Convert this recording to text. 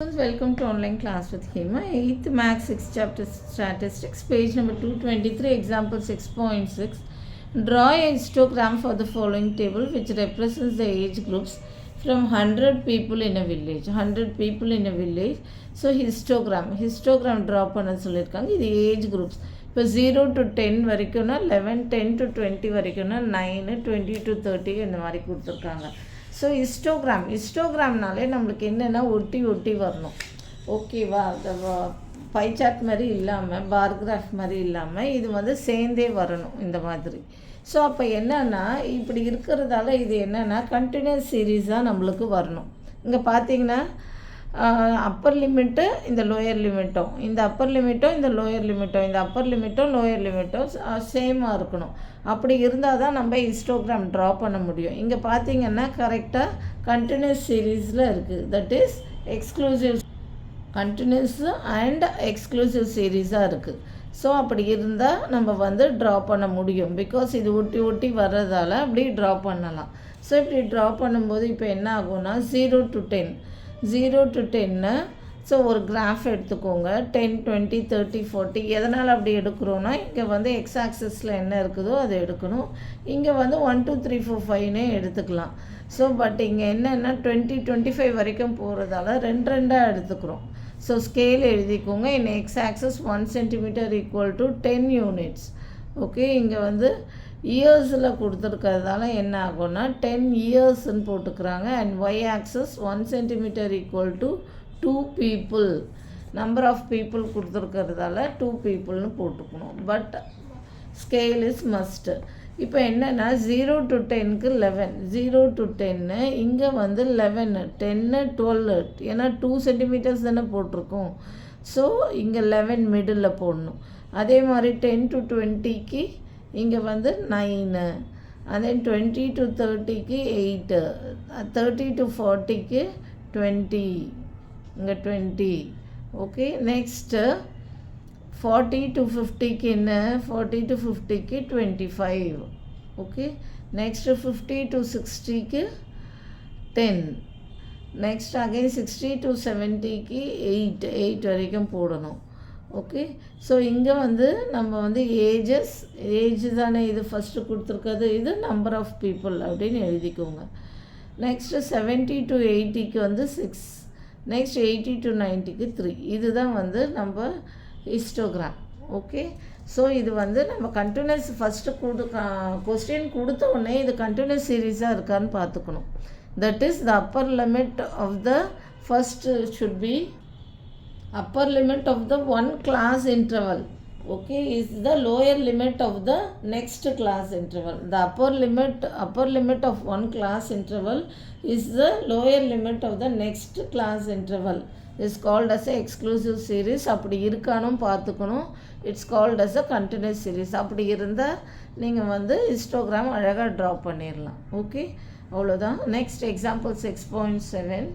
Welcome to online class with Hema. 8th Max 6th chapter statistics, page number 223, example 6.6. Draw a histogram for the following table which represents the age groups from 100 people in a village. 100 people in a village. So histogram draw பண்ண சொல்லியிருக்காங்க. இது age groups. இப்போ 0 to 10 வரைக்கும்னா 11, 10 to 20 வரைக்கும்னா 9, 20 to 30 இந்த மாதிரி கொடுத்துருக்காங்க. So ஹிஸ்டோகிராம்னாலே நம்மளுக்கு என்னென்னா ஒட்டி வரணும். ஓகேவா? அந்த பை சார்ட் மாதிரி இல்லாமல், பார்கிராஃப் மாதிரி இல்லாமல் இது வந்து சேர்ந்தே வரணும் இந்த மாதிரி. ஸோ அப்போ என்னென்னா இப்படி இருக்கிறதால இது என்னென்னா கண்டினியூஸ் சீரீஸாக நம்மளுக்கு வரணும். இங்கே பார்த்தீங்கன்னா அப்பர் லிமிட்டு இந்த லோயர் லிமிட்டும், இந்த அப்பர் லிமிட்டும் இந்த லோயர் லிமிட்டும், இந்த அப்பர் லிமிட்டும் லோயர் லிமிட்டும் சேமாக இருக்கணும். அப்படி இருந்தால் தான் நம்ம ஹிஸ்டோகிராம் ட்ரா பண்ண முடியும். இங்கே பார்த்தீங்கன்னா கரெக்டாக கண்டினியூஸ் சீரீஸில் இருக்குது. That is exclusive continuous and exclusive சீரீஸாக இருக்குது. ஸோ அப்படி இருந்தால் நம்ம வந்து ட்ரா பண்ண முடியும். பிகாஸ் இது ஒட்டி வர்றதால அப்படி ட்ரா பண்ணலாம். ஸோ இப்படி ட்ரா பண்ணும்போது இப்போ என்ன ஆகும்னா 0 to 10 ஸோ ஒரு கிராஃப் எடுத்துக்கோங்க. 10, 20, 30, 40 எதனால் அப்படி எடுக்கிறோன்னா இங்கே வந்து எக்ஸ் ஆக்சிஸில் என்ன இருக்குதோ அதை எடுக்கணும். இங்கே வந்து 1, 2, 3, 4, 5 எடுத்துக்கலாம். ஸோ பட் இங்கே என்னென்னா 20, 25 வரைக்கும் போகிறதால ரெண்டாக எடுத்துக்கிறோம். ஸோ ஸ்கேல் எழுதிக்கோங்க. In x axis 1 centimeter equal to 10 units. Okay, இங்கே வந்து இயர்ஸில் கொடுத்துருக்கிறதால என்ன ஆகும்னா 10 yearsன்னு போட்டுக்கிறாங்க. And y axis 1 centimeter equal to 2 people. Number of people கொடுத்துருக்கிறதால 2 peopleன்னு போட்டுக்கணும். But scale is must. இப்போ என்னென்னா 0 to 10க்கு 11, 0 to 10 இங்கே வந்து 11, 10, 12 ஏன்னா 2 centimeters தானே போட்டிருக்கோம். ஸோ இங்கே 11 மிடில் போடணும். அதே மாதிரி 10 to 20க்கு இங்கே வந்து 9, அதே 20 to 30க்கு 8, 30 to 40க்கு 20, இங்கே 20. ஓகே, நெக்ஸ்ட்டு 40 to 50க்கு என்ன, 40 to 50க்கு 25. Okay, next 50 to 60க்கு 10. Next again 60 to 70க்கு 8 வரைக்கும் போடணும். ஓகே, ஸோ இங்கே வந்து நம்ம வந்து ஏஜ் தானே இது ஃபஸ்ட்டு கொடுத்துருக்கிறது, இது நம்பர் ஆஃப் பீப்புள் அப்படின்னு எழுதிக்கோங்க. நெக்ஸ்ட்டு 70 to 80க்கு வந்து 6, நெக்ஸ்ட் 80 to 90க்கு 3. இதுதான் வந்து நம்ம ஹிஸ்டோகிராம். ஓகே, ஸோ இது வந்து நம்ம கண்டினியூஸ் ஃபஸ்ட்டு கொஸ்டின் கொடுத்த உடனே இது கண்டினியூஸ் சீரீஸாக இருக்கான்னு பார்த்துக்கணும். That is the upper limit of the first should be upper limit of the one class interval, okay, is the lower limit of the next class interval. The upper limit of one class interval is the lower limit of the next class interval. Is called as a exclusive series. அப்படி இருக்கானும் பார்த்துக்கணும். It's called as a continuous series. அப்படி இருந்தால் நீங்கள் வந்து histogram அழகாக draw பண்ணிடலாம். Okay, அவ்வளோதான். Next example 6.7.